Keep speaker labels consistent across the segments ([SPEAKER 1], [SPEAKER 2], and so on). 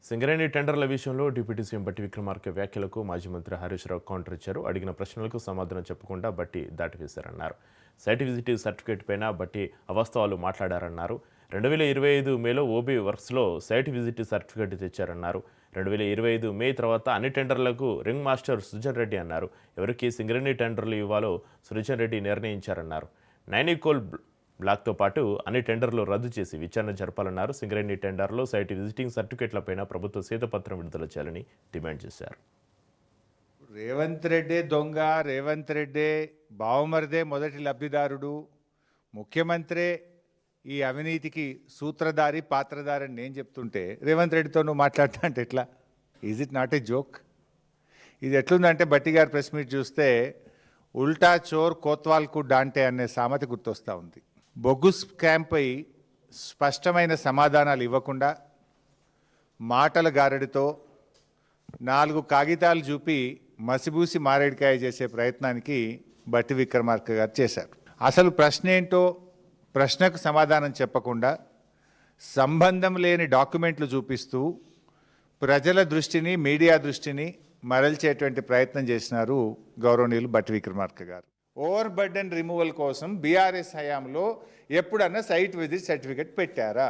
[SPEAKER 1] సింగరేణి టెండర్ల విషయంలో deputy CM బట్టి విక్రమార్క వ్యాఖ్యలకు మాజీ మంత్రి హరీష్ రావు కౌంటర్ ఇచ్చారు. అడిగిన ప్రశ్నలకు సమాధానం చెప్పకుండా బట్టి దాటివేశారన్నారు. సైట్ విజిట్ సర్టిఫికేట్ పైన బట్టి అవాస్తవాలు మాట్లాడారన్నారు. 2025 మేలో ఓబీ వర్క్స్లో సైట్ విజిట్ సర్టిఫికేట్ తెచ్చారన్నారు. 2025 మే తర్వాత అన్ని టెండర్లకు రింగ్ మాస్టర్ సృజన్ రెడ్డి అన్నారు. ఎవరికి సింగరేణి టెండర్లు ఇవ్వాలో సృజన్ రెడ్డి నిర్ణయించారన్నారు. నైనికోల్ బ్లాక్తో పాటు అన్ని టెండర్లు రద్దు చేసి విచారణ జరపాలన్నారు. సింగరేణి టెండర్లో సైట్ విజిటింగ్ సర్టిఫికేట్లపైన ప్రభుత్వ శ్వేతపత్రం విడుదల చేయాలని డిమాండ్ చేశారు.
[SPEAKER 2] రేవంత్ రెడ్డి దొంగ, రేవంత్ రెడ్డి బావమరిదే మొదటి లబ్ధిదారుడు, ముఖ్యమంత్రి ఈ అవినీతికి సూత్రధారి పాత్రధారి అని నేను చెప్తుంటే రేవంత్ రెడ్డితో నువ్వు మాట్లాడతా అంటే ఎట్లా? Is it not a joke? ఇది ఎట్లుందంటే బట్టి గారి ప్రెస్ మీట్ చూస్తే ఉల్టా చోర్ కోత్వాల్కు డాంటే అనే సామెత గుర్తొస్తూ ఉంది. బొగ్గు స్కామ్పై స్పష్టమైన సమాధానాలు ఇవ్వకుండా మాటల గారడితో 4 కాగితాలు చూపి మసిబూసి మారేడికాయ చేసే ప్రయత్నానికి బట్టి విక్రమార్క గారు చేశారు. అసలు ప్రశ్న ఏంటో ప్రశ్నకు సమాధానం చెప్పకుండా సంబంధం లేని డాక్యుమెంట్లు చూపిస్తూ ప్రజల దృష్టిని, మీడియా దృష్టిని మరల్చేటువంటి ప్రయత్నం చేసినారు గౌరవనీయులు బట్టి విక్రమార్క గారు. ఓవర్ బర్డెన్ రిమూవల్ కోసం బీఆర్ఎస్ హయాంలో ఎప్పుడన్నా సైట్ విజిట్ సర్టిఫికెట్ పెట్టారా?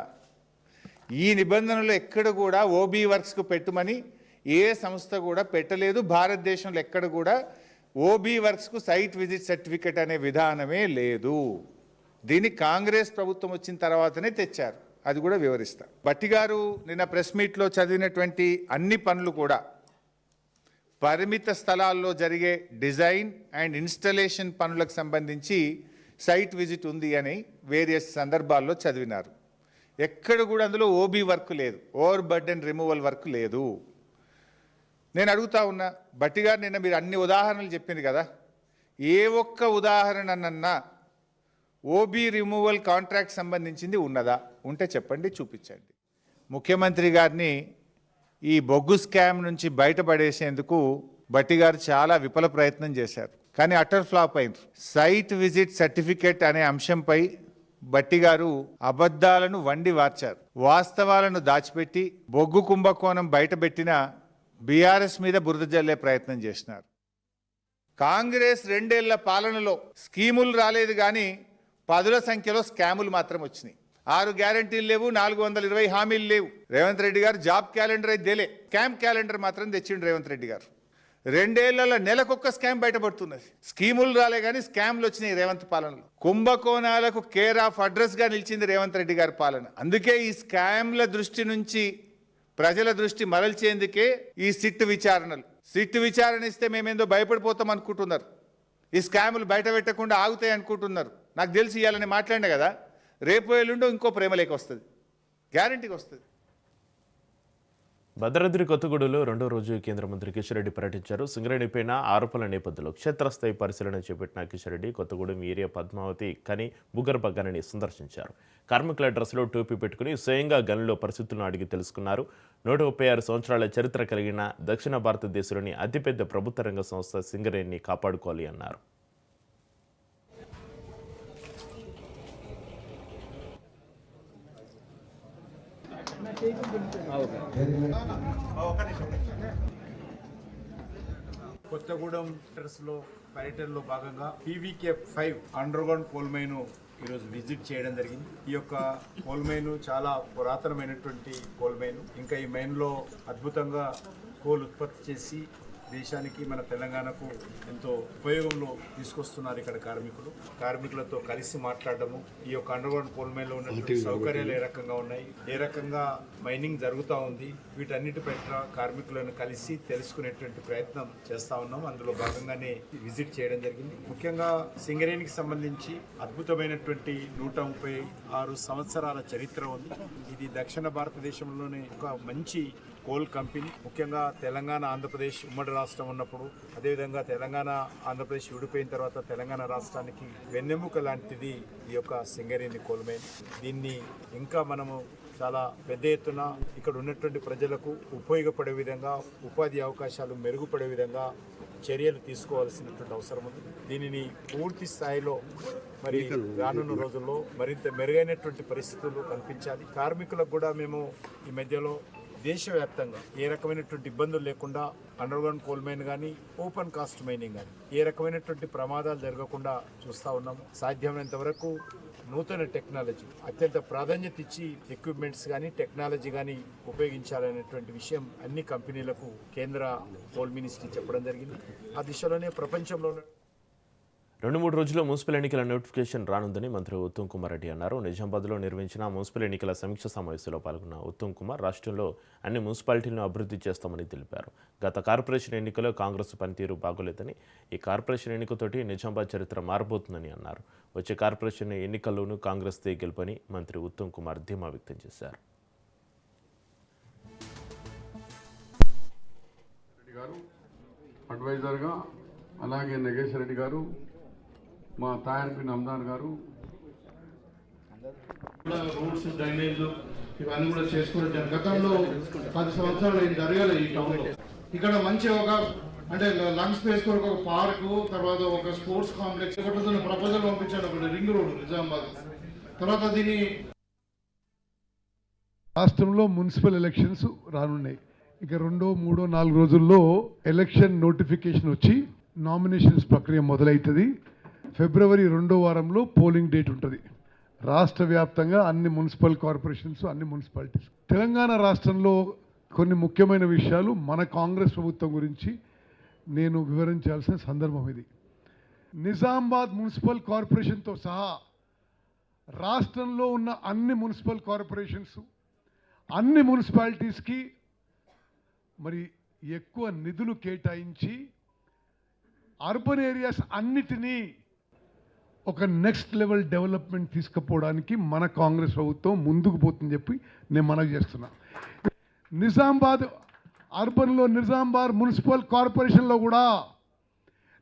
[SPEAKER 2] ఈ నిబంధనలు ఎక్కడ కూడా ఓబీ వర్క్స్కు పెట్టమని ఏ సంస్థ కూడా పెట్టలేదు. భారతదేశంలో ఎక్కడ కూడా ఓబీ వర్క్స్కు సైట్ విజిట్ సర్టిఫికెట్ అనే విధానమే లేదు. దీన్ని కాంగ్రెస్ ప్రభుత్వం వచ్చిన తర్వాతనే తెచ్చారు. అది కూడా వివరిస్తా. బట్టి గారు నిన్న ప్రెస్ మీట్లో చదివినటువంటి అన్ని పనులు కూడా పరిమిత స్థలాల్లో జరిగే డిజైన్ అండ్ ఇన్స్టలేషన్ పనులకు సంబంధించి సైట్ విజిట్ ఉంది అని వేరియస్ సందర్భాల్లో చదివినారు. ఎక్కడ కూడా అందులో ఓబీ వర్క్ లేదు, ఓవర్ బర్డెన్ రిమూవల్ వర్క్ లేదు. నేను అడుగుతా ఉన్నా, బట్టి గారు నిన్న మీరు అన్ని ఉదాహరణలు చెప్పింది కదా, ఏ ఒక్క ఉదాహరణనన్నా ఓబీ రిమూవల్ కాంట్రాక్ట్ సంబంధించింది ఉన్నదా? ఉంటే చెప్పండి, చూపించండి. ముఖ్యమంత్రి గారిని ఈ బొగ్గు స్కామ్ నుంచి బయటపడేసేందుకు బట్టి గారు చాలా విఫల ప్రయత్నం చేశారు, కానీ అటర్ ఫ్లాప్ అయింది. సైట్ విజిట్ సర్టిఫికేట్ అనే అంశంపై బట్టి గారు అబద్ధాలను వండి వార్చారు, వాస్తవాలను దాచిపెట్టి బొగ్గు కుంభకోణం బయటపెట్టిన బీఆర్ఎస్ మీద బురద జల్లే ప్రయత్నం చేసినారు. కాంగ్రెస్ 2 ఏళ్ల పాలనలో స్కీములు రాలేదు, కానీ పదుల సంఖ్యలో స్కాములు మాత్రం వచ్చినాయి. 6 గ్యారంటీలు లేవు, 420 హామీలు లేవు. రేవంత్ రెడ్డి గారు జాబ్ క్యాలెండర్ అయితే దేలే, స్కామ్ క్యాలెండర్ మాత్రం తెచ్చిండు రేవంత్ రెడ్డి గారు. 2 ఏళ్లలో నెలకొక్క స్కామ్ బయటపడుతున్నది. స్కీములు రాలే కానీ స్కామ్లు వచ్చినాయి రేవంత్ పాలనలో. కుంభకోణాలకు కేర్ ఆఫ్ అడ్రస్గా నిలిచింది రేవంత్ రెడ్డి గారి పాలన. అందుకే ఈ స్కామ్ల దృష్టి నుంచి ప్రజల దృష్టి మరల్చేందుకే ఈ సిట్ విచారణలు. సిట్ విచారణ ఇస్తే మేమేందో భయపడిపోతాం అనుకుంటున్నారు, ఈ స్కాములు బయట పెట్టకుండా ఆగుతాయి అనుకుంటున్నారు. నాకు తెలిసి ఇవ్వాలని మాట్లాడినా కదా, రేపు ఎల్లుండో ఇంకో ప్రేమలేక వస్తుంది, గ్యారంటీగా వస్తుంది.
[SPEAKER 1] భద్రాద్రి కొత్తగూడలో 2వ రోజు కేంద్ర మంత్రి కిషన్ రెడ్డి పర్యటించారు. సింగరేణిపైన ఆరోపణల నేపథ్యంలో క్షేత్రస్థాయి పరిశీలన చేపట్టిన కిషన్ రెడ్డి కొత్తగూడెం ఏరియా పద్మావతి ఖని భూగర్భ గనిని సందర్శించారు. కార్మికుల డ్రెస్లో టోపీ పెట్టుకుని స్వయంగా గనిలో పరిస్థితులను అడిగి తెలుసుకున్నారు. 136 సంవత్సరాల చరిత్ర కలిగిన దక్షిణ భారతదేశంలోని అతిపెద్ద ప్రభుత్వ రంగ సంస్థ సింగరేణిని కాపాడుకోవాలి అన్నారు.
[SPEAKER 3] కొత్తగూడెం లో పర్యటనలో భాగంగా PVK5 under ground coal mine ఈరోజు విజిట్ చేయడం జరిగింది. ఈ యొక్క కోల్ మైన్ చాలా పురాతనమైనటువంటి కోల్ మైన్. ఇంకా ఈ మైన్లో అద్భుతంగా కోల్ ఉత్పత్తి చేసి దేశానికి, మన తెలంగాణకు ఎంతో ఉపయోగంలో తీసుకొస్తున్నారు. ఇక్కడ కార్మికులతో కలిసి మాట్లాడడము, ఈ యొక్క అండర్ గ్రౌండ్ కోల్ మైన్లో ఉన్నటువంటి సౌకర్యాలు ఏ రకంగా ఉన్నాయి, ఏ రకంగా మైనింగ్ జరుగుతూ ఉంది, వీటన్నిటిపై కార్మికులను కలిసి తెలుసుకునేటువంటి ప్రయత్నం చేస్తూ ఉన్నాం. అందులో భాగంగానే విజిట్ చేయడం జరిగింది. ముఖ్యంగా సింగరేణికి సంబంధించి అద్భుతమైనటువంటి 136 సంవత్సరాల చరిత్ర ఉంది. ఇది దక్షిణ భారతదేశంలోనే ఒక మంచి కోల్ కంపెనీ. ముఖ్యంగా తెలంగాణ, ఆంధ్రప్రదేశ్ ఉమ్మడి రాష్ట్రం ఉన్నప్పుడు, అదేవిధంగా తెలంగాణ, ఆంధ్రప్రదేశ్ విడిపోయిన తర్వాత తెలంగాణ రాష్ట్రానికి వెన్నెముక లాంటిది ఈ యొక్క సింగరేణి కోల్ మైన్. దీన్ని ఇంకా మనము చాలా పెద్ద ఎత్తున ఇక్కడ ఉన్నటువంటి ప్రజలకు ఉపయోగపడే విధంగా, ఉపాధి అవకాశాలు మెరుగుపడే విధంగా చర్యలు తీసుకోవాల్సినటువంటి అవసరం ఉంది. దీనిని పూర్తి స్థాయిలో మరి రానున్న రోజుల్లో మరింత మెరుగైనటువంటి పరిస్థితులు కల్పించాలి. కార్మికులకు కూడా మేము ఈ మధ్యలో దేశవ్యాప్తంగా ఏ రకమైనటువంటి ఇబ్బందులు లేకుండా అండర్ గ్రౌండ్ కోల్ మైన్ కానీ ఓపెన్ కాస్ట్ మైనింగ్ కానీ ఏ రకమైనటువంటి ప్రమాదాలు జరగకుండా చూస్తూ ఉన్నాము. సాధ్యమైనంత వరకు నూతన టెక్నాలజీ అత్యంత ప్రాధాన్యత ఇచ్చి ఎక్విప్మెంట్స్ కానీ టెక్నాలజీ కానీ ఉపయోగించాలనేటువంటి విషయం అన్ని కంపెనీలకు కేంద్ర కోల్ మినిస్ట్రీ చెప్పడం జరిగింది. ఆ దిశలోనే ప్రపంచంలో
[SPEAKER 1] 2-3 రోజుల్లో మున్సిపల్ ఎన్నికల నోటిఫికేషన్ రానుందని మంత్రి ఉత్తమ్ కుమార్ రెడ్డి అన్నారు. నిజామాబాద్లో నిర్వహించిన మున్సిపల్ ఎన్నికల సమీక్ష సమావేశంలో పాల్గొన్న ఉత్తమ్ కుమార్ రాష్ట్రంలో అన్ని మున్సిపాలిటీలను అభివృద్ధి చేస్తామని తెలిపారు. గత కార్పొరేషన్ ఎన్నికల్లో కాంగ్రెస్ పనితీరు బాగోలేదని ఈ కార్పొరేషన్ ఎన్నికతోటి నిజామాబాద్ చరిత్ర మారబోతుందని అన్నారు. వచ్చే కార్పొరేషన్ ఎన్నికల్లోనూ కాంగ్రెస్దే గెలుపని మంత్రి ఉత్తమ్ కుమార్ ధీమా వ్యక్తం చేశారు.
[SPEAKER 4] అడ్వైజర్గా అలాగే నగేశ్వర రెడ్డి గారు, మా తాయర్పి నమ్దాన్ గారు
[SPEAKER 5] కూడా రోడ్స్ డ్రైనేజ్ ఇవన్నీ కూడా చేసుకునే గతంలో 10 సంవత్సరాలు ఏం జరగాలి ఈ టౌన్లో. ఇక్కడ మంచి ఒక అంటే లంగ్ స్పేస్ కొరకు ఒక పార్కు, తర్వాత ఒక స్పోర్ట్స్ కాంప్లెక్స్ ఒకటి ప్రపోజల్ పంపించాను. ఒకటి రింగ్ రోడ్ నిజామాబాద్. తర్వాత దీన్ని
[SPEAKER 6] రాష్ట్రంలో మున్సిపల్ ఎలక్షన్స్ రానున్నాయి. ఇక 2, 3, 4 రోజుల్లో ఎలక్షన్ నోటిఫికేషన్ వచ్చి నామినేషన్స్ ప్రక్రియ మొదలవుతుంది. ఫిబ్రవరి 2వ వారంలో పోలింగ్ డేట్ ఉంటుంది. రాష్ట్ర వ్యాప్తంగా అన్ని మున్సిపల్ కార్పొరేషన్స్, అన్ని మున్సిపాలిటీస్. తెలంగాణ రాష్ట్రంలో కొన్ని ముఖ్యమైన విషయాలు మన కాంగ్రెస్ ప్రభుత్వం గురించి నేను వివరించాల్సిన సందర్భం ఇది. నిజామాబాద్ మున్సిపల్ కార్పొరేషన్తో సహా రాష్ట్రంలో ఉన్న అన్ని మున్సిపల్ కార్పొరేషన్స్, అన్ని మున్సిపాలిటీస్కి మరి ఎక్కువ నిధులు కేటాయించి అర్బన్ ఏరియాస్ అన్నిటినీ ఒక నెక్స్ట్ లెవెల్ డెవలప్మెంట్ తీసుకుపోవడానికి మన కాంగ్రెస్ ప్రభుత్వం ముందుకు పోతుందని చెప్పి నేను మనవి చేస్తున్నా. నిజామాబాద్ అర్బన్లో నిజామాబాద్ మున్సిపల్ కార్పొరేషన్లో కూడా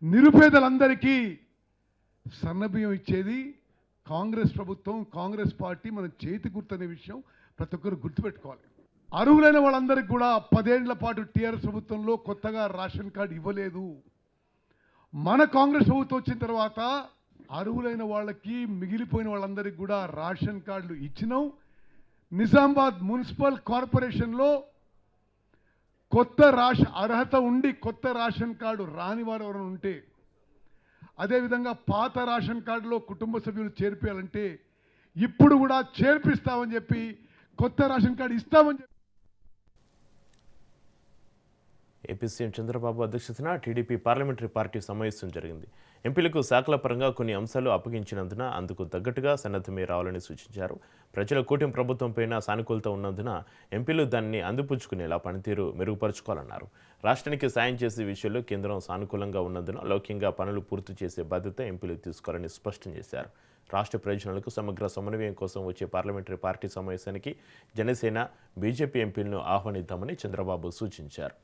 [SPEAKER 6] నిరుపేదలందరికీ సన్నబియ్యం ఇచ్చేది కాంగ్రెస్ ప్రభుత్వం, కాంగ్రెస్ పార్టీ మన చేతి గుర్తనే విషయం ప్రతి ఒక్కరు గుర్తుపెట్టుకోవాలి. అర్హులైన వాళ్ళందరికీ కూడా 10 ఏళ్ల పాటు టీఆర్ఎస్ ప్రభుత్వంలో కొత్తగా రేషన్ కార్డు ఇవ్వలేదు. మన కాంగ్రెస్ ప్రభుత్వం వచ్చిన తర్వాత అర్హులైన వాళ్ళకి, మిగిలిపోయిన వాళ్ళందరికీ కూడా రేషన్ కార్డులు ఇచ్చినాం. నిజామాబాద్ మున్సిపల్ కార్పొరేషన్లో కొత్త అర్హత ఉండి కొత్త రేషన్ కార్డు రాని వారు ఎవరైనా ఉంటే, అదేవిధంగా పాత రేషన్ కార్డులో కుటుంబ సభ్యులు చేర్పించాలంటే ఇప్పుడు కూడా చేర్పిస్తామని చెప్పి, కొత్త రేషన్ కార్డు ఇస్తామని చెప్పి.
[SPEAKER 1] ఏపీ సీఎం చంద్రబాబు అధ్యక్షతన టీడీపీ పార్లమెంటరీ పార్టీ సమావేశం జరిగింది. ఎంపీలకు శాఖల పరంగా కొన్ని అంశాలు అప్పగించినందున అందుకు తగ్గట్టుగా సన్నద్ధమే రావాలని సూచించారు. ప్రజల కూటమి ప్రభుత్వంపైన సానుకూలత ఉన్నందున ఎంపీలు దాన్ని అందిపుచ్చుకునేలా పనితీరు మెరుగుపరుచుకోవాలన్నారు. రాష్ట్రానికి సాయం చేసే విషయంలో కేంద్రం సానుకూలంగా ఉన్నందున లౌక్యంగా పనులు పూర్తి చేసే బాధ్యత ఎంపీలు తీసుకోవాలని స్పష్టం చేశారు. రాష్ట్ర ప్రయోజనాలకు సమగ్ర సమన్వయం కోసం వచ్చే పార్లమెంటరీ పార్టీ సమావేశానికి జనసేన, బీజేపీ ఎంపీలను ఆహ్వానిద్దామని చంద్రబాబు సూచించారు.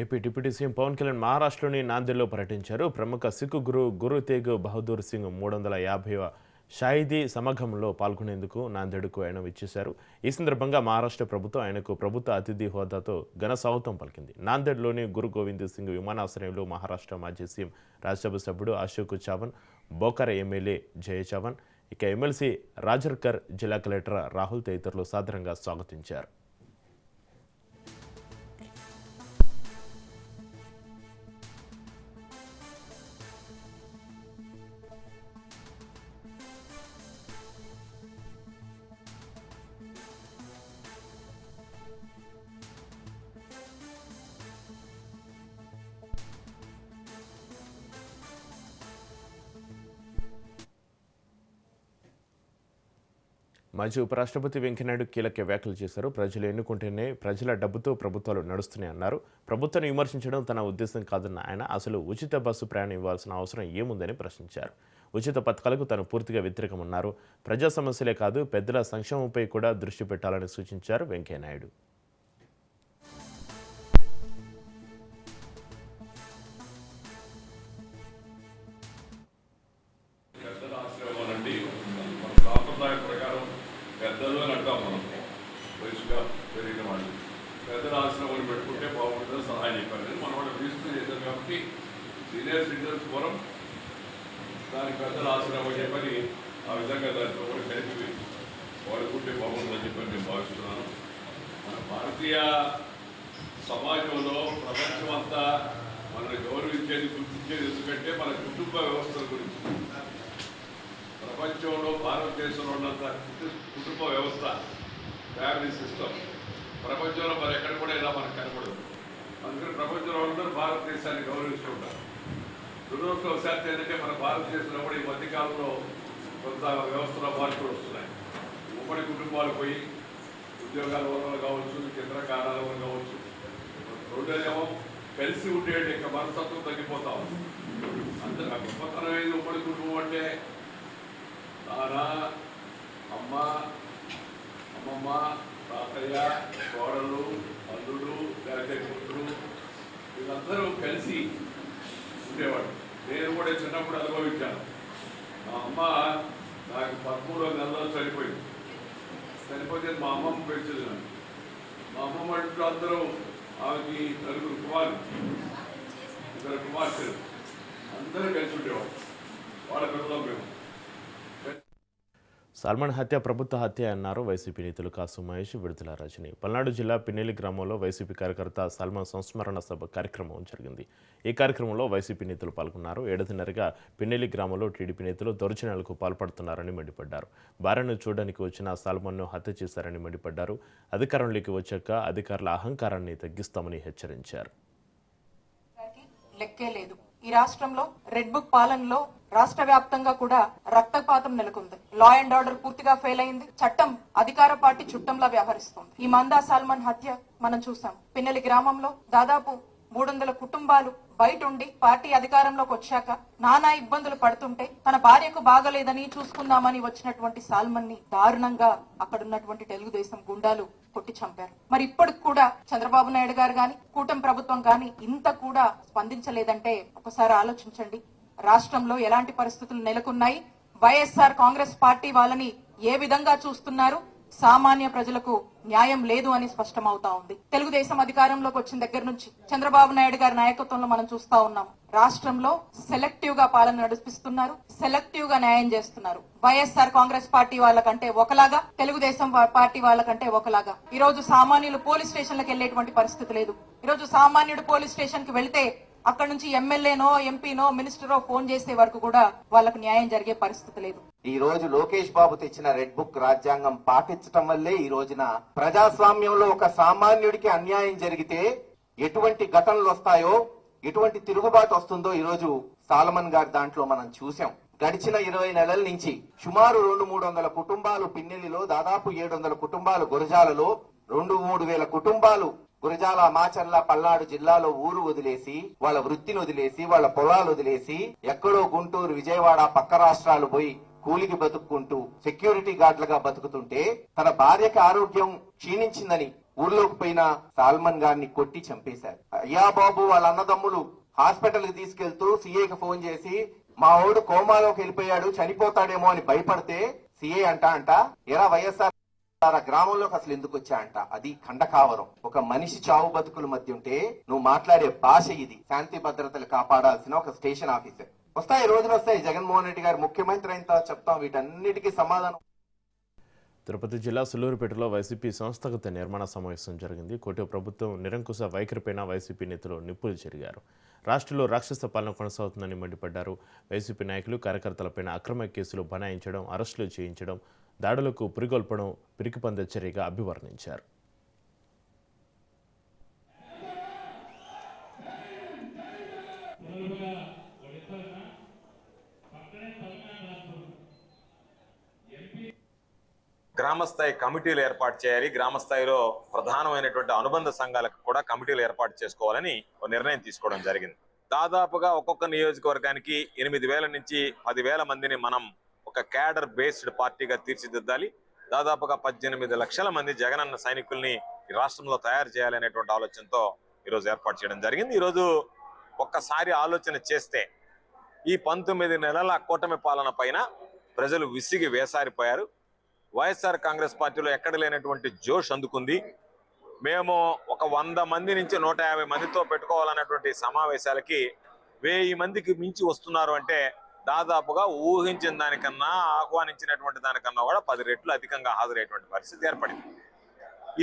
[SPEAKER 1] AP deputy CM Pawan Kalyan మహారాష్ట్రలోని నాందేడ్లో పర్యటించారు. ప్రముఖ సిక్కు గురు తేగ్ బహదూర్ సింగ్ 350వ షాయిదీ సమాగంలో పాల్గొనేందుకు నాందేడ్కు ఆయన విచ్చేశారు. ఈ సందర్భంగా మహారాష్ట్ర ప్రభుత్వం ఆయనకు ప్రభుత్వ అతిథి హోదాతో ఘన స్వాగతం పలికింది. నాందేడ్లోని గురు గోవింద్ సింగ్ విమానాశ్రయంలో మహారాష్ట్ర మాజీ సీఎం, రాజ్యసభ సభ్యుడు అశోక్ చవాన్, బోకర్ ఎమ్మెల్యే జయ చవాన్, ఇక ఎమ్మెల్సీ రాజర్కర్, జిల్లా కలెక్టర్ రాహుల్ తదితరులు సాదరంగా స్వాగతించారు. మాజీ ఉపరాష్ట్రపతి వెంకయ్యనాయుడు కీలక వ్యాఖ్యలు చేశారు. ప్రజలు ఎన్నుకుంటేనే ప్రజల డబ్బుతో ప్రభుత్వాలు నడుస్తున్నాయన్నారు. ప్రభుత్వాన్ని విమర్శించడం తన ఉద్దేశం కాదన్న ఆయన అసలు ఉచిత బస్సు ప్రయాణం ఇవ్వాల్సిన అవసరం ఏముందని ప్రశ్నించారు. ఉచిత పథకాలకు తాను పూర్తిగా వ్యతిరేకమన్నారు. ప్రజా సమస్యలే కాదు పెద్దల సంక్షేమంపై కూడా దృష్టి పెట్టాలని సూచించారు వెంకయ్యనాయుడు.
[SPEAKER 7] సాంప్రదాయ ప్రకారం పెద్దలు అని అంటాం మనం వయసుగా పెరిగిన వాళ్ళు పెద్దల ఆశ్రమాలు పెట్టుకుంటే బాగుంటుందని సహాయం చెప్పారు. మనం వాళ్ళు రిజిస్టర్ చేశారు కాబట్టి సీనియర్ సిటిజన్స్ ఫోరం దానికి పెద్దల ఆశ్రమం చెప్పని ఆ విధంగా దాంట్లో కూడా కలిపి వాడుకుంటే బాగుంటుందని చెప్పని నేను భావిస్తున్నాను. మన భారతీయ సమాజంలో ప్రపంచం అంతా మనల్ని గౌరవించేది గుర్తించేది ఎందుకంటే మన కుటుంబ వ్యవస్థల గురించి. ప్రపంచంలో భారతదేశంలో ఉన్నంత కుటుంబ వ్యవస్థ ఫ్యామిలీ సిస్టమ్ ప్రపంచంలో మరి ఎక్కడ కూడా ఇలా మనకు కనపడదు. అందుకని ప్రపంచంలో అందరూ భారతదేశాన్ని గౌరవిస్తూ ఉంటారు. దురదృష్టవశాత్తు ఏంటంటే మన భారతదేశంలో కూడా ఈ మధ్యకాలంలో కొంత వ్యవస్థలో మార్పులు వస్తున్నాయి. ఉమ్మడి కుటుంబాలు పోయి ఉద్యోగాల వల్ల కావచ్చు, ఇతర కారణాల వల్ల కావచ్చు. రెండోదేమో కలిసి ఉండే యొక్క మనస్తత్వం తగ్గిపోతా ఉంది. అంతే గొప్పతనం ఏది ఉమ్మడి కుటుంబం అంటే నాన్న, అమ్మ, అమ్మమ్మ, తాతయ్య, కోడలు, అల్లుడు, లేకపోతే కూతురు వీళ్ళందరూ కలిసి ఉండేవాడు. నేను కూడా చిన్నప్పుడు అనుభవించాను. మా అమ్మ నాకు 13వ నెలలో చనిపోయింది. చనిపోతే మా అమ్మమ్మ పెంచింది నన్ను. మా అమ్మమ్మ ఇంట్లో అందరూ ఆమెకి 4 కుమారులు, 2 కుమార్తెలు అందరూ కలిసి ఉండేవాడు. వాళ్ళ పిల్లలు మేము.
[SPEAKER 1] సల్మాన్ హత్య ప్రభుత్వ హత్య అన్నారు వైసీపీ నేతలు కాసు మహేష్, విడుదల రజని. పల్నాడు జిల్లా పిన్నెల్లి గ్రామంలో వైసీపీ కార్యకర్త సల్మాన్ సంస్మరణ సభ కార్యక్రమం జరిగింది. ఈ కార్యక్రమంలో వైసీపీ నేతలు పాల్గొన్నారు. ఏడాదిన్నరగా పిన్నెల్లి గ్రామంలో టీడీపీ నేతలు దౌర్జన్యాలకు పాల్పడుతున్నారని మండిపడ్డారు. భార్యను చూడడానికి వచ్చిన సల్మాన్ను హత్య చేశారని మండిపడ్డారు. అధికారంలోకి వచ్చాక అధికారుల అహంకారాన్ని తగ్గిస్తామని హెచ్చరించారు.
[SPEAKER 8] లెక్కే లేదు. ఈ రాష్ట్రంలో రెడ్ బుక్ పాలనలో రాష్ట్ర వ్యాప్తంగా కూడా రక్తపాతం నెలకొంది. లా అండ్ ఆర్డర్ పూర్తిగా ఫెయిల్ అయింది. చట్టం అధికార పార్టీ చుట్టంలా వ్యవహరిస్తుంది. ఈ మందా సల్మాన్ హత్య మనం చూసాం. పిన్నెల్లి గ్రామంలో దాదాపు 300 కుటుంబాలు బయట ఉండి పార్టీ అధికారంలోకి వచ్చాక నానా ఇబ్బందులు పడుతుంటే తన భార్యకు బాగలేదని చూసుకుందామని వచ్చినటువంటి సల్మాన్ ని దారుణంగా అక్కడున్నటువంటి తెలుగుదేశం గుండాలు కొట్టి చంపారు. మరి ఇప్పటికి కూడా చంద్రబాబు నాయుడు గారు గాని కూటమి ప్రభుత్వం గాని ఇంత కూడా స్పందించలేదంటే ఒకసారి ఆలోచించండి. రాష్ట్రంలో ఎలాంటి పరిస్థితులు నెలకొన్నాయి, వైఎస్ఆర్ కాంగ్రెస్ పార్టీ వాళ్ళని ఏ విధంగా చూస్తున్నారు, సామాన్య ప్రజలకు న్యాయం లేదు అని స్పష్టమవుతా ఉంది. తెలుగుదేశం అధికారంలోకి వచ్చిన దగ్గర నుంచి చంద్రబాబు నాయుడు గారి నాయకత్వంలో మనం చూస్తా ఉన్నాం. రాష్ట్రంలో సెలెక్టివ్ గా పాలన నడిపిస్తున్నారు, సెలెక్టివ్ గా న్యాయం చేస్తున్నారు. వైఎస్ఆర్ కాంగ్రెస్ పార్టీ వాళ్ళకంటే ఒకలాగా, తెలుగుదేశం పార్టీ వాళ్ళకంటే ఒకలాగా. ఈ రోజు సామాన్యులు పోలీస్ స్టేషన్లకు వెళ్లేటువంటి పరిస్థితి లేదు. ఈ రోజు సామాన్యుడు పోలీస్ స్టేషన్ కి వెళ్తే అక్కడ నుంచి ఎమ్మెల్యేనో, ఎంపీనో, మినిస్టరో ఫోన్ చేసే వరకు కూడా వాళ్ళకు న్యాయం జరిగే పరిస్థితి లేదు.
[SPEAKER 9] ఈ రోజు లోకేష్ బాబు తెచ్చిన రెడ్ బుక్ రాజ్యాంగం పాటించడం వల్లే ఈ రోజున ప్రజాస్వామ్యంలో ఒక సామాన్యుడికి అన్యాయం జరిగితే ఎటువంటి ఘటనలు వస్తాయో, ఎటువంటి తిరుగుబాటు వస్తుందో ఈ రోజు సాలమన్ గారి దాంట్లో మనం చూసాం. గడిచిన 20 నెలల నుంచి సుమారు 200-300 కుటుంబాలు పిన్నెల్లిలో, దాదాపు 700 కుటుంబాలు గురజాలలో, 2-3 వేల కుటుంబాలు గురజాల, మాచర్ల, పల్నాడు జిల్లాలో ఊరు వదిలేసి, వాళ్ళ వృత్తిని వదిలేసి, వాళ్ళ పొలాలు వదిలేసి ఎక్కడో గుంటూరు, విజయవాడ పక్క రాష్ట్రాలు పోయి కూలికి బతుక్కుంటూ సెక్యూరిటీ గార్డులుగా బతుకుతుంటే తన భార్యకి ఆరోగ్యం క్షీణించిందని ఊర్లోకి పోయిన సాల్మన్ గారిని కొట్టి చంపేశారు. అయ్యా బాబు వాళ్ళ అన్నదమ్ములు హాస్పిటల్ కి తీసుకెళ్తూ సీఏకి ఫోన్ చేసి మా ఓడు కోమాలోకి వెళ్ళిపోయాడు, చనిపోతాడేమో అని భయపడితే సీఏ అంట ఎరా వైఎస్ఆర్ గ్రామంలోకి అసలు ఎందుకు వచ్చా అంట. అది ఖండకావరం. ఒక మనిషి చావు బతుకుల మధ్య ఉంటే నువ్వు మాట్లాడే భాష ఇది. శాంతి భద్రతలు కాపాడాల్సిన ఒక స్టేషన్ ఆఫీసర్. వస్తాయి, రోజులు వస్తాయి. జగన్మోహన్ రెడ్డి గారు ముఖ్యమంత్రి అయిన తర్వాత చెప్తాం వీటన్నిటికీ సమాధానం.
[SPEAKER 1] తిరుపతి జిల్లా సులూరుపేటలో వైసీపీ సంస్థాగత నిర్మాణ సమావేశం జరిగింది. కోటి ప్రభుత్వం నిరంకుశ వైఖరిపైన వైసీపీ నేతలు నిప్పులు చెరిగారు. రాష్ట్రంలో రాక్షస పాలన కొనసాగుతుందని మండిపడ్డారు. వైసీపీ నాయకులు కార్యకర్తలపైన అక్రమ కేసులు బనాయించడం, అరెస్టులు చేయించడం, దాడులకు పురిగొల్పడం పిరికిపంద చర్యగా అభివర్ణించారు.
[SPEAKER 10] గ్రామస్థాయి కమిటీలు ఏర్పాటు చేయాలి. గ్రామస్థాయిలో ప్రధానమైనటువంటి అనుబంధ సంఘాలకు కూడా కమిటీలు ఏర్పాటు చేసుకోవాలని ఒక నిర్ణయం తీసుకోవడం జరిగింది. దాదాపుగా ఒక్కొక్క నియోజకవర్గానికి 8,000 నుంచి 10,000 మందిని మనం ఒక క్యాడర్ బేస్డ్ పార్టీగా తీర్చిదిద్దాలి. దాదాపుగా 18 లక్షల మంది జగనన్న సైనికుల్ని ఈ రాష్ట్రంలో తయారు చేయాలనేటువంటి ఆలోచనతో ఈరోజు ఏర్పాటు చేయడం జరిగింది. ఈరోజు ఒక్కసారి ఆలోచన చేస్తే ఈ 19 నెలల కూటమి పాలన పైన ప్రజలు విసిగి వేసారిపోయారు. వైఎస్ఆర్ కాంగ్రెస్ పార్టీలో ఎక్కడ లేనటువంటి జోష్ అందుకుంది. మేము ఒక 100 మంది నుంచి 150 మందితో పెట్టుకోవాలన్నటువంటి సమావేశాలకి 1000 మందికి మించి వస్తున్నారు అంటే దాదాపుగా ఊహించిన దానికన్నా ఆహ్వానించినటువంటి దానికన్నా కూడా 10 రెట్లు అధికంగా హాజరయ్యేటువంటి పరిస్థితి ఏర్పడింది.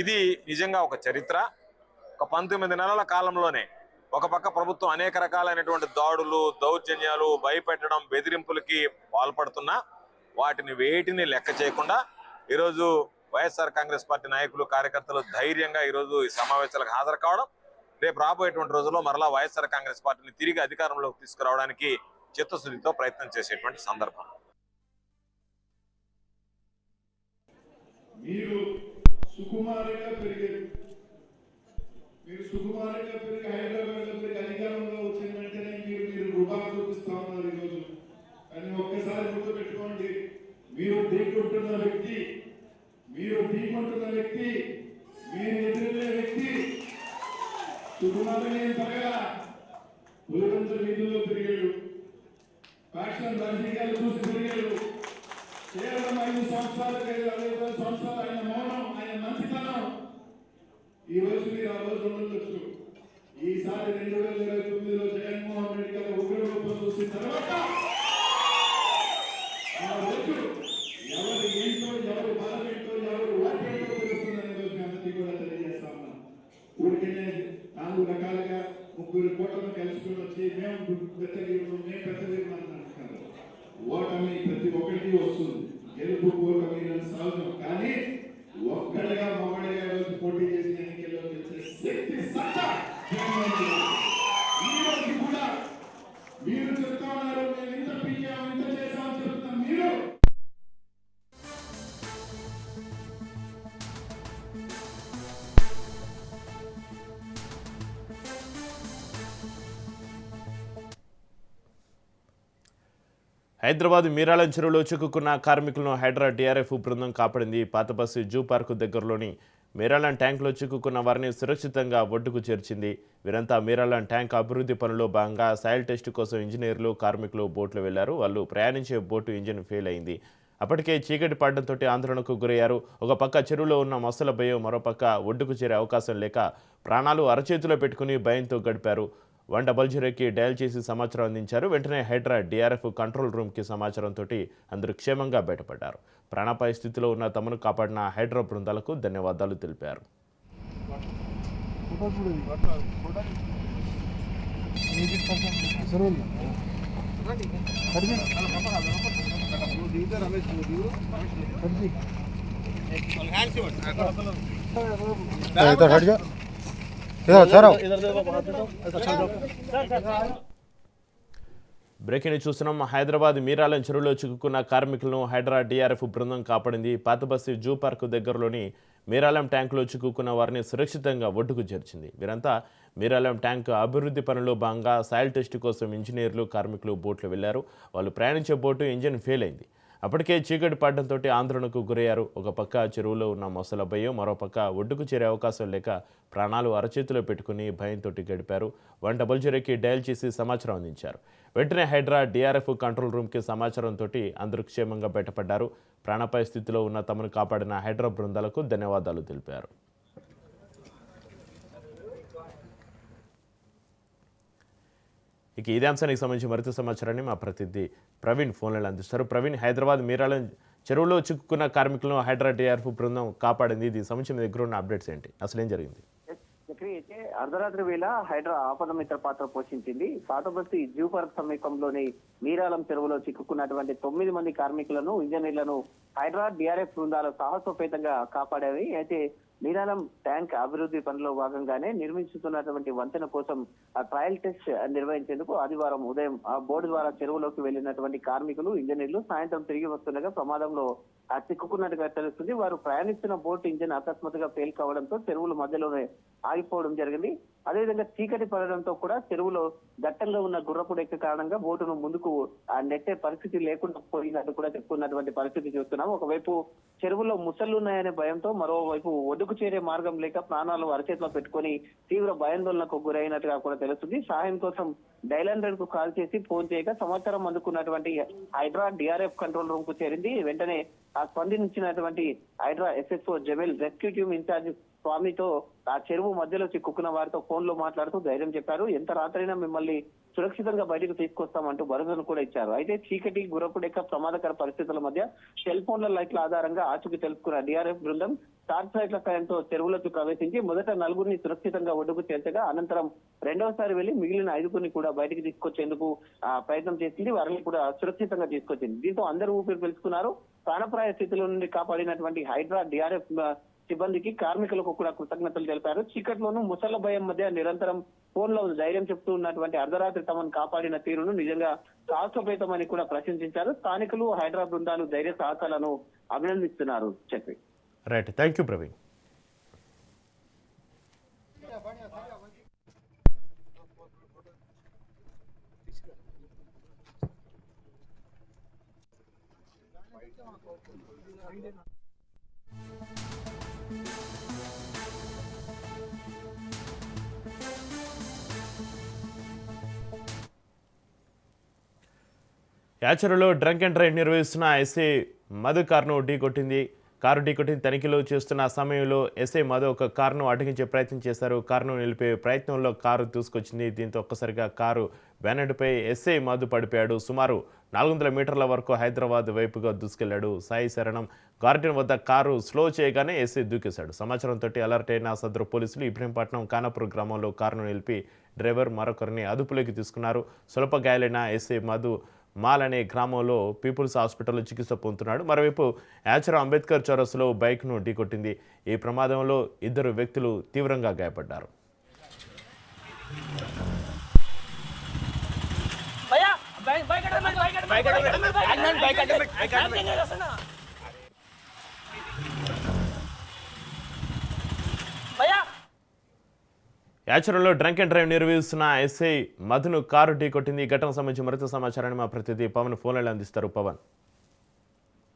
[SPEAKER 10] ఇది నిజంగా ఒక చరిత్ర. ఒక 19 నెలల కాలంలోనే ఒక పక్క ప్రభుత్వం అనేక రకాలైనటువంటి దాడులు, దౌర్జన్యాలు, భయపెట్టడం, బెదిరింపులకి పాల్పడుతున్నా వాటిని వేటిని లెక్క చేయకుండా ఈరోజు వైఎస్ఆర్ కాంగ్రెస్ పార్టీ నాయకులు, కార్యకర్తలు ధైర్యంగా ఈరోజు ఈ సమావేశాలకు హాజరు కావడం, రేపు రాబోయేటువంటి రోజుల్లో మరలా వైఎస్ఆర్ కాంగ్రెస్ పార్టీని తిరిగి అధికారంలోకి తీసుకురావడానికి చిత్తశుద్ధితో ప్రయత్నం చేసేటువంటి సందర్భం.
[SPEAKER 5] మీరు సుకుమారంగా పెరిగారు. మీరు సుకుమారంగా పెరిగి హైదరాబాద్లో పెరిగి అధికారంలో వచ్చిన వెంటనే మీరు రూపాయలు చూపిస్తా ఉన్నారు ఈరోజు. కానీ ఒక్కసారి గుర్తు పెట్టుకోండి, మీరు ఢీకొంటున్న వ్యక్తి, మీరు ఎదురులే వ్యక్తి సుకుమారంగా పెరగల. పులివెందుల వీధుల్లో పెరిగాడు, ఫ్యాక్షన్ రాజకీయాలు చూసి పెరిగాడు. కేవలం 5 సంవత్సరాలకి 20 సంవత్సరాలు ఆయన మౌనం, ఆయన మంచితనం ఈ రోజు మీరు ఆ రోజు ఉండొచ్చు. ఈసారి 2029లో జగన్మోహన్ రెడ్డి గారు ఉగ్ర రూపం చూసిన తర్వాత ఆ రోజు ఎవరు ఏంటో, ఎవరు బాధపేంటో, ఎవరు ఓటేంటో తెలుస్తుందనే రోజు అందరికీ కూడా తెలియజేస్తా ఉన్నాం. ఊరికనే 4 రకాలుగా 3 కోట్లను కలుసుకుని వచ్చి మేము పెద్ద వీరు అంటున్నారు. ఓటమి ప్రతి ఒక్కరికి వస్తుంది, గెలుపు ఓటమి సహజం. కానీ ఒక్కడిగా మొగడిగా రోజు పోటీ చేసిన ఎన్నికల్లో గెలిచే శక్తి సత్తా ఈ రోజు కూడా మీరు చెప్తా ఉన్నారు, మేము ఇంత పీకాం, ఇంత చేశామని చెప్తున్నా. మీరు
[SPEAKER 1] హైదరాబాద్ మీరాలం చెరువులో చిక్కుకున్న కార్మికులను హైడ్రా టీఆర్ఎఫ్ బృందం కాపాడింది. పాతబస్సు జూ పార్కు దగ్గరలోని మీరాలం ట్యాంకులో చిక్కుకున్న వారిని సురక్షితంగా ఒడ్డుకు చేర్చింది. వీరంతా మీరాలం ట్యాంక్ అభివృద్ధి పనుల్లో భాగంగా సాయిల్ టెస్ట్ కోసం ఇంజనీర్లు, కార్మికులు బోట్లు వెళ్లారు. వాళ్ళు ప్రయాణించే బోటు ఇంజిన్ ఫెయిల్ అయింది. అప్పటికే చీకటి పడడంతో ఆందోళనకు గురయ్యారు. ఒక పక్క చెరువులో ఉన్న మొసల భయం, మరోపక్క ఒడ్డుకు చేరే అవకాశం లేక ప్రాణాలు అరచేతిలో పెట్టుకుని భయంతో గడిపారు. 100కి డయల్ చేసి సమాచారం అందించారు. వెంటనే హైడ్రా డిఆర్ఎఫ్ కంట్రోల్ రూమ్కి సమాచారంతో అందరూ క్షేమంగా బయటపడ్డారు. ప్రాణాపాయ స్థితిలో ఉన్న తమను కాపాడిన హైడ్రా బృందాలకు ధన్యవాదాలు తెలిపారు. బ్రేకింగ్ చూస్తున్నాం. హైదరాబాద్ మీరాలం చెరువులో చిక్కుకున్న కార్మికులను హైడ్రా డిఆర్ఎఫ్ బృందం కాపాడింది. పాతబస్సు జూ పార్కు దగ్గరలోని మీరాలం ట్యాంకులో చిక్కుకున్న వారిని సురక్షితంగా ఒడ్డుకు చేర్చింది. వీరంతా మీరాలం ట్యాంక్ అభివృద్ధి పనుల్లో భాగంగా సాయిల్ టెస్ట్ కోసం ఇంజనీర్లు, కార్మికులు బోట్లు వెళ్లారు. వాళ్ళు ప్రయాణించే బోటు ఇంజిన్ ఫెయిల్ అయింది. అప్పటికే చీకటి పడడంతో ఆందోళనకు గురయ్యారు. ఒక పక్క చెరువులో ఉన్న మొసల భయం, మరోపక్క ఒడ్డుకు చేరే అవకాశం లేక ప్రాణాలు అరచేతిలో పెట్టుకుని భయంతో గడిపారు. 100కి డయల్ చేసి సమాచారం అందించారు. వెంటనే హైడ్రా డిఆర్ఎఫ్ కంట్రోల్ రూమ్కి సమాచారంతో అందరూ క్షేమంగా బయటపడ్డారు. ప్రాణాపాయ స్థితిలో ఉన్న తమను కాపాడిన హైడ్రా బృందాలకు ధన్యవాదాలు తెలిపారు. ఇక ఇదే అంశానికి సంబంధించి మరింత సమాచారాన్ని మా ప్రతినిధి ప్రవీణ్ ఫోన్లలో అందిస్తారు. ప్రవీణ్, హైదరాబాద్ మీరాలం చెరువులో చిక్కుకున్న కార్మికులను హైడ్రా డిఆర్ఎఫ్ బృందం కాపాడింది. దీనికి సంబంధించి మీ దగ్గర ఉన్న అప్డేట్స్ ఏంటి? అసలు ఏం జరిగింది?
[SPEAKER 11] అయితే అర్ధరాత్రి వేళ హైడ్రా ఆపద మిత్ర పాత్ర పోషించింది. పాతబస్తి జూ పార్క్ సమీపంలోని మీరాలం చెరువులో చిక్కుకున్నటువంటి 9 మంది కార్మికులను, ఇంజనీర్లను హైడ్రా డిఆర్ఎఫ్ బృందాలు సాహసోపేతంగా కాపాడాయి. అయితే మీరాలం ట్యాంక్ అభివృద్ధి పనిలో భాగంగానే నిర్మించుతున్నటువంటి వంతెన కోసం ట్రయల్ టెస్ట్ నిర్వహించేందుకు ఆదివారం ఉదయం ఆ బోర్డు ద్వారా చెరువులోకి వెళ్లినటువంటి కార్మికులు, ఇంజనీర్లు సాయంత్రం తిరిగి వస్తుండగా ప్రమాదంలో చిక్కుకున్నట్టుగా తెలుస్తుంది. వారు ప్రయాణిస్తున్న బోటు ఇంజిన్ అకస్మాత్తుగా ఫెయిల్ కావడంతో చెరువుల మధ్యలోనే ఆగిపోవడం జరిగింది. అదేవిధంగా చీకటి పడడంతో కూడా చెరువులో దట్టంగా ఉన్న గుర్రపు డెక్క కారణంగా బోటును ముందుకు నెట్టే పరిస్థితి లేకుండా పోయినట్టు కూడా చెప్పుకున్నటువంటి పరిస్థితి చూస్తున్నాం. ఒకవైపు చెరువులో ముసళ్లు ఉన్నాయనే భయంతో, మరోవైపు ఒడ్డుకు చేరే మార్గం లేక ప్రాణాలు అరచేతిలో పెట్టుకొని తీవ్ర భయాందోళనకు గురైనట్టుగా కూడా తెలుస్తుంది. సహాయం కోసం డైల్ 100 కు కాల్ చేసి ఫోన్ చేయగా సమాచారం అందుకున్నటువంటి హైడ్రా డిఆర్ఎఫ్ కంట్రోల్ రూమ్ కు చేరింది. వెంటనే ఆ స్పందించినటువంటి Hydraa SSO Jameel rescue team incharge స్వామితో ఆ చెరువు మధ్యలో చిక్కుకున్న వారితో ఫోన్ లో మాట్లాడుతూ ధైర్యం చెప్పారు. ఎంత రాత్రైనా మిమ్మల్ని సురక్షితంగా బయటకు తీసుకొస్తామంటూ భరోసాను కూడా ఇచ్చారు. అయితే చీకటి, గుర్రపు డెక్క ప్రమాదకర పరిస్థితుల మధ్య సెల్ ఫోన్ల లైట్ల ఆధారంగా ఆచూకీ తెలుసుకున్న డిఆర్ఎఫ్ బృందం టార్చ్ లైట్ల సాయంతో చెరువులోకి ప్రవేశించి మొదట 4గురిని సురక్షితంగా ఒడ్డుకు చేర్చగా అనంతరం రెండవసారి వెళ్లి మిగిలిన 5గురిని కూడా బయటికి తీసుకొచ్చేందుకు ప్రయత్నం చేసింది. వారిని కూడా సురక్షితంగా తీసుకొచ్చింది. దీంతో అందరూ ఊపిరి పీల్చుకున్నారు. ప్రాణప్రాయ స్థితిలో నుండి కాపాడినటువంటి హైడ్రా డిఆర్ఎఫ్ సిబ్బందికి, కార్మికులకు కూడా కృతజ్ఞతలు తెలిపారు. చీకట్లోనూ ముసళ్ల భయం మధ్య నిరంతరం ఫోన్ లో ధైర్యం చెప్తూ ఉన్నటువంటి అర్ధరాత్రి తమను కాపాడిన తీరును నిజంగా సాహసోపేతమని కూడా ప్రశంసించారు. స్థానికులు, హైడ్రా బృందాలు ధైర్య సాహసాలను అభినందిస్తున్నారు. చెప్పి
[SPEAKER 1] రైట్, థ్యాంక్ యూ ప్రవీణ్. యాచరులో డ్రంక్ అండ్ డ్రైవ్ నిర్వహిస్తున్న ఎస్ఐ మధు కారును ఢీకొట్టింది. తనిఖీలు చేస్తున్న సమయంలో ఎస్ఐ మధు ఒక కారును అడ్డగించే ప్రయత్నం చేశారు. కారును నిలిపే ప్రయత్నంలో కారు దూసుకొచ్చింది. దీంతో ఒక్కసారిగా కారు బ్యానెట్పై ఎస్ఐ మధు పడిపోయాడు. సుమారు 400 మీటర్ల వరకు హైదరాబాద్ వైపుగా దూసుకెళ్లాడు. సాయి శరణం గార్డెన్ వద్ద కారు స్లో చేయగానే ఎస్ఐ దూకేశాడు. సమాచారంతో అలర్ట్ అయిన సదరు పోలీసులు ఇబ్రహీంపట్నం కానాపూర్ గ్రామంలో కారును నిలిపి డ్రైవర్ మరొకరిని అదుపులోకి తీసుకున్నారు. స్వల్ప గాయాలైన ఎస్ఐ మధు మాల్ అనే గ్రామంలో పీపుల్స్ హాస్పిటల్లో చికిత్స పొందుతున్నాడు. మరోవైపు యాచర అంబేద్కర్ చౌరస్లో బైక్ను ఢీకొట్టింది. ఈ ప్రమాదంలో 2 వ్యక్తులు తీవ్రంగా గాయపడ్డారు. యాచరంలో డ్రంక్ అండ్ డ్రైవ్ నిర్వహిస్తున్న ఎస్ఐ మధును కారు ఢీకొట్టింది. ఈ ఘటనకు సంబంధించి మరింత సమాచారాన్ని మా ప్రతినిధి పవన్ ఫోన్లో అందిస్తారు. పవన్,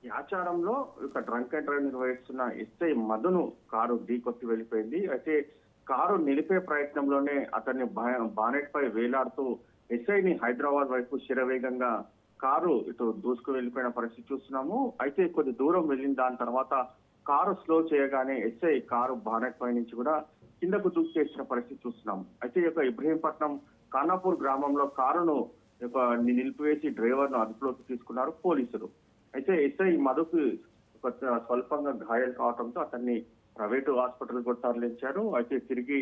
[SPEAKER 12] యాచారంలో ఒక డ్రంక్ అండ్ డ్రైవ్ నిర్వహిస్తున్న ఎస్ఐ మధును కారు ఢీకొట్టి వెళ్ళిపోయింది. అయితే కారు నిలిపే ప్రయత్నంలోనే అతన్ని బానెట్ పై వేలాడుతూ ఎస్ఐని హైదరాబాద్ వైపు శరవేగంగా కారు ఇటు దూసుకు వెళ్ళిపోయిన పరిస్థితి చూస్తున్నాము. అయితే కొద్ది దూరం వెళ్ళిన దాని తర్వాత కారు స్లో చేయగానే ఎస్ఐ కారు బానెట్ పై నుంచి కూడా కిందకు దూకేసిన పరిస్థితి చూస్తున్నాం. అయితే ఈ యొక్క ఇబ్రహీంపట్నం ఖానాపూర్ గ్రామంలో కారును నిలిపివేసి డ్రైవర్ ను అదుపులోకి తీసుకున్నారు పోలీసులు. అయితే ఎస్ఐ మధుకు స్వల్పంగా గాయాలు కావడంతో అతన్ని ప్రైవేటు హాస్పిటల్ కు తరలించారు. అయితే తిరిగి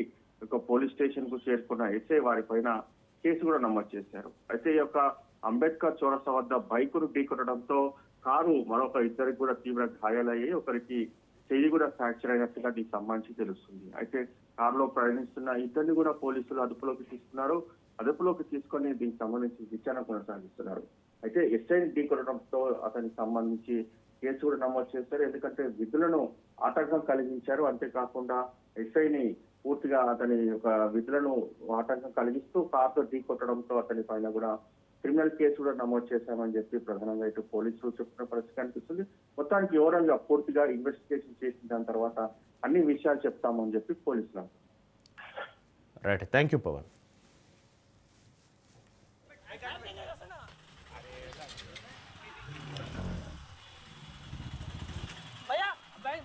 [SPEAKER 12] పోలీస్ స్టేషన్ కు చేరుకున్న ఎస్ఐ వారి పైన కేసు కూడా నమోదు చేశారు. అయితే ఈ యొక్క అంబేద్కర్ చౌరస్తా వద్ద బైకును ఢీకొట్టడంతో కారు మరొక 2 కూడా తీవ్ర గాయాలయ్యాయి. ఒకరికి చెయ్యి కూడా ఫ్రాక్చర్ అయినట్టుగా దీనికి సంబంధించి తెలుస్తుంది. అయితే కారులో ప్రయాణిస్తున్న 2 కూడా పోలీసులు అదుపులోకి తీసుకున్నారు. అదుపులోకి తీసుకొని దీనికి సంబంధించి విచారణ కొనసాగిస్తున్నారు. అయితే ఎస్ఐని ఢీకొట్టడంతో అతనికి సంబంధించి కేసు కూడా నమోదు చేశారు. ఎందుకంటే విధులను ఆటంకం కలిగించారు. అంతేకాకుండా ఎస్ఐని పూర్తిగా అతని యొక్క విధులను ఆటంకం కలిగిస్తూ కారుతో ఢీకొట్టడంతో అతని పైన కూడా క్రిమినల్ కేసు కూడా నమోదు చేశామని చెప్పి ప్రధానంగా ఇటు పోలీసులు చెప్తున్న పరిస్థితి కనిపిస్తుంది. మొత్తానికి వివరంగా పూర్తిగా ఇన్వెస్టిగేషన్ చేసిన దాని తర్వాత అన్ని విషయాలు చెప్తామని చెప్పి పోలీసులు.
[SPEAKER 1] Right, thank you Pawan.
[SPEAKER 13] భయ్యా బైక్